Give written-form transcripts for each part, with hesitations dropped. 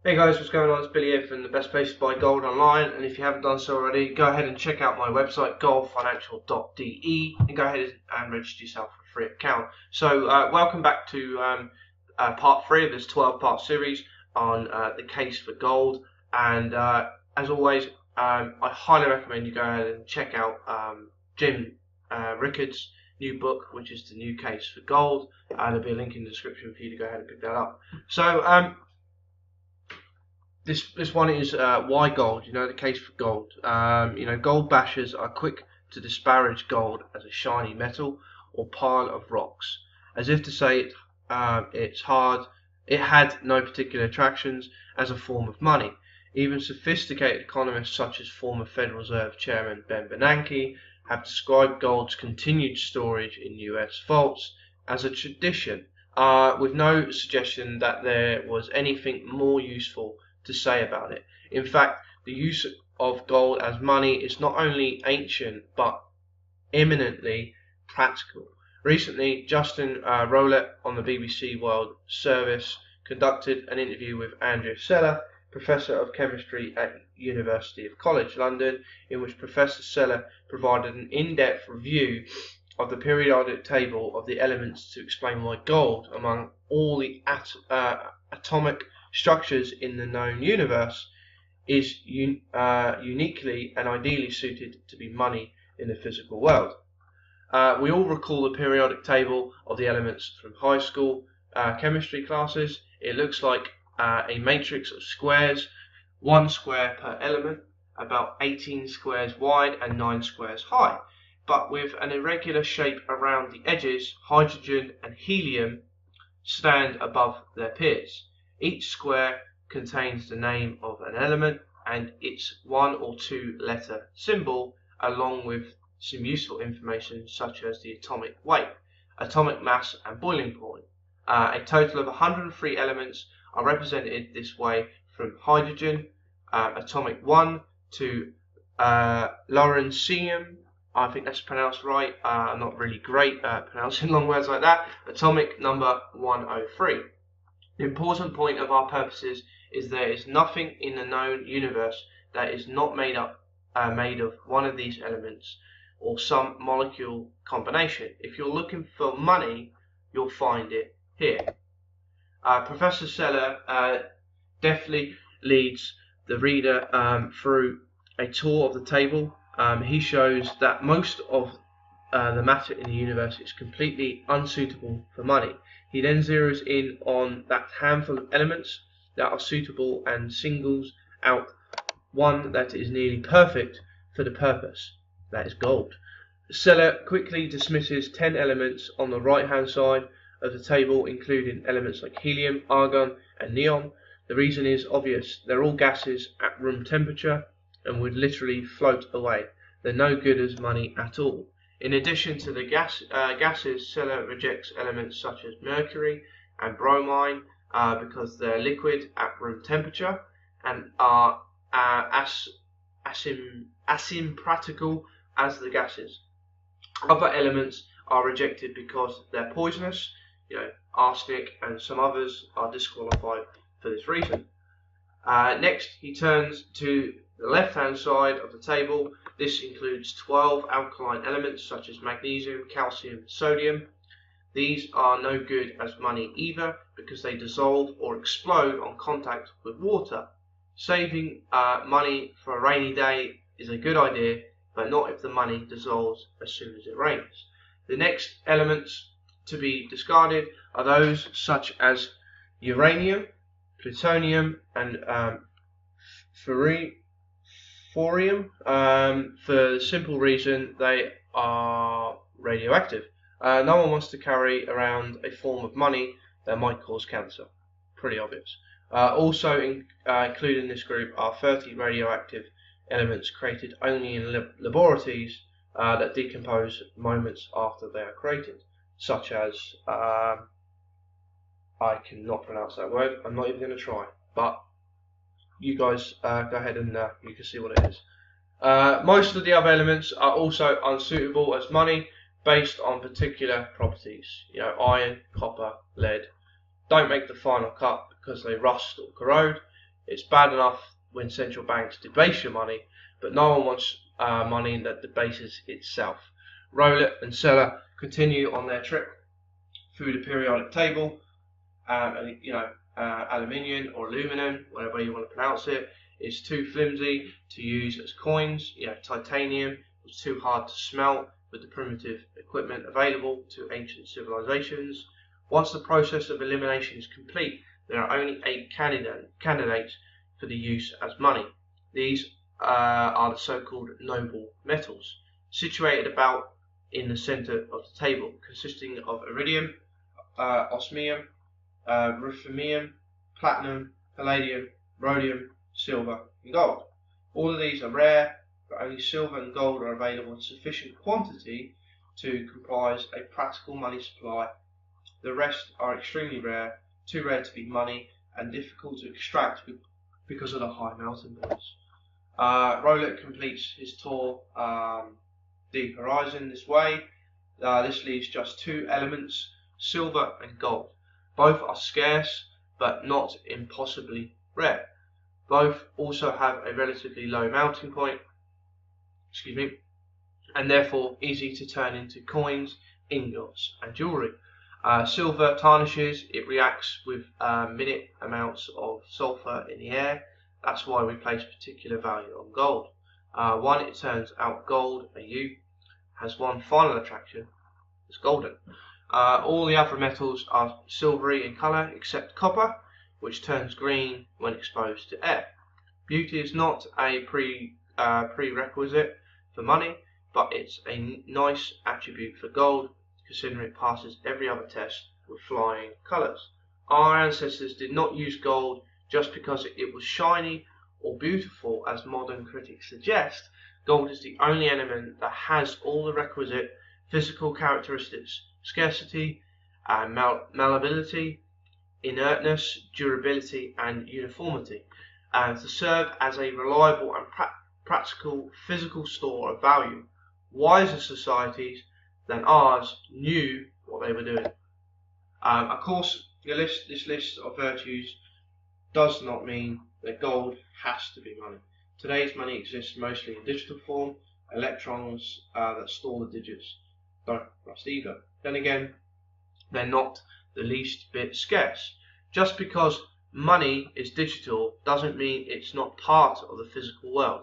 Hey guys, what's going on? It's Billy here from the best place to buy gold online, and if you haven't done so already, go ahead and check out my website goldfinancial.de and go ahead and register yourself for a free account. So welcome back to part 3 of this 12-part series on the case for gold, and as always, I highly recommend you go ahead and check out Jim Rickard's new book, which is The New Case for Gold. There'll be a link in the description for you to go ahead and pick that up. So this one is why gold. The case for gold. Gold bashers are quick to disparage gold as a shiny metal or pile of rocks, as if to say it's hard. It had no particular attractions as a form of money. Even sophisticated economists such as former Federal Reserve Chairman Bernanke have described gold's continued storage in US vaults as a tradition, with no suggestion that there was anything more useful to say about it. In fact, the use of gold as money is not only ancient but eminently practical. Recently, Justin Rowlatt on the BBC World Service conducted an interview with Andrea Sella, Professor of Chemistry at University of College London, in which Professor Sella provided an in-depth review of the periodic table of the elements to explain why gold, among all the atomic structures in the known universe, is uniquely and ideally suited to be money in the physical world. We all recall the periodic table of the elements from high school chemistry classes. It looks like a matrix of squares, 1 square per element, about 18 squares wide and 9 squares high, but with an irregular shape around the edges. Hydrogen and helium stand above their peers. Each square contains the name of an element and its 1 or 2 letter symbol, along with some useful information such as the atomic weight, atomic mass and boiling point. A total of 103 elements are represented this way, from hydrogen, atomic 1, to lawrencium. I think that's pronounced right. I'm not really great at pronouncing long words like that. Atomic number 103. The important point of our purposes is there is nothing in the known universe that is not made of one of these elements or some molecule combination. If you're looking for money, you'll find it here. Professor Sella definitely leads the reader through a tour of the table. He shows that most of the matter in the universe is completely unsuitable for money. He then zeroes in on that handful of elements that are suitable and singles out one that is nearly perfect for the purpose, that is gold. Sella quickly dismisses 10 elements on the right hand side of the table, including elements like helium, argon and neon. The reason is obvious: they're all gases at room temperature and would literally float away. They're no good as money at all. In addition to the gases, Sella rejects elements such as mercury and bromine because they're liquid at room temperature and are asymptotical as the gases. Other elements are rejected because they're poisonous. Arsenic and some others are disqualified for this reason. Next, he turns to the left-hand side of the table. This includes 12 alkaline elements such as magnesium, calcium, and sodium. These are no good as money either because they dissolve or explode on contact with water. Saving money for a rainy day is a good idea, but not if the money dissolves as soon as it rains. The next elements to be discarded are those such as uranium, plutonium, and thorium, for the simple reason they are radioactive. No one wants to carry around a form of money that might cause cancer. Pretty obvious. Also included in this group are 30 radioactive elements created only in laboratories that decompose moments after they are created, such as I cannot pronounce that word. I'm not even going to try, but you guys go ahead and you can see what it is. Most of the other elements are also unsuitable as money based on particular properties. Iron, copper, lead don't make the final cut because they rust or corrode. It's bad enough when central banks debase your money, but no one wants money that debases itself. Rowlatt and Sella continue on their trip through the periodic table. Aluminium or aluminum, whatever you want to pronounce it, is too flimsy to use as coins. Titanium was too hard to smelt with the primitive equipment available to ancient civilizations. Once the process of elimination is complete, there are only 8 candidates for the use as money. These are the so-called noble metals, situated about in the center of the table, consisting of iridium, osmium, ruthenium, platinum, palladium, rhodium, silver, and gold. All of these are rare, but only silver and gold are available in sufficient quantity to comprise a practical money supply. The rest are extremely rare, too rare to be money, and difficult to extract because of the high melting points. Rowlatt completes his tour deep horizon this way. This leaves just 2 elements, silver and gold. Both are scarce, but not impossibly rare. Both also have a relatively low melting point, and therefore easy to turn into coins, ingots, and jewellery. Silver tarnishes, it reacts with minute amounts of sulfur in the air. That's why we place particular value on gold. It turns out gold, Au, has one final attraction, it's golden. All the other metals are silvery in colour except copper, which turns green when exposed to air. Beauty is not a prerequisite for money, but it's a nice attribute for gold, considering it passes every other test with flying colours. Our ancestors did not use gold just because it was shiny or beautiful, as modern critics suggest. Gold is the only element that has all the requisite physical characteristics: scarcity, malleability, inertness, durability, and uniformity, and to serve as a reliable and practical physical store of value. Wiser societies than ours knew what they were doing. Of course, this list of virtues does not mean that gold has to be money. Today's money exists mostly in digital form. Electrons that store the digits don't rust either. Then again, they're not the least bit scarce. Just because money is digital doesn't mean it's not part of the physical world.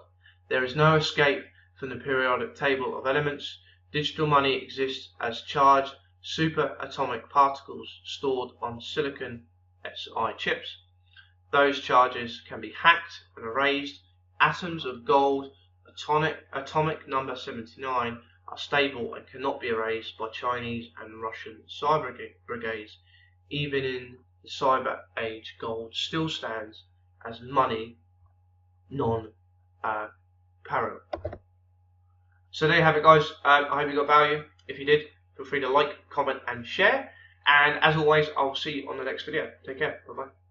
There is no escape from the periodic table of elements. Digital money exists as charged superatomic particles stored on silicon Si chips. Those charges can be hacked and erased. Atoms of gold, atomic number 79, are stable and cannot be erased by Chinese and Russian cyber brigades. Even in the cyber age, gold still stands as money, non-parallel. So there you have it, guys. I hope you got value. If you did, feel free to like, comment, and share. And as always, I'll see you on the next video. Take care. Bye-bye.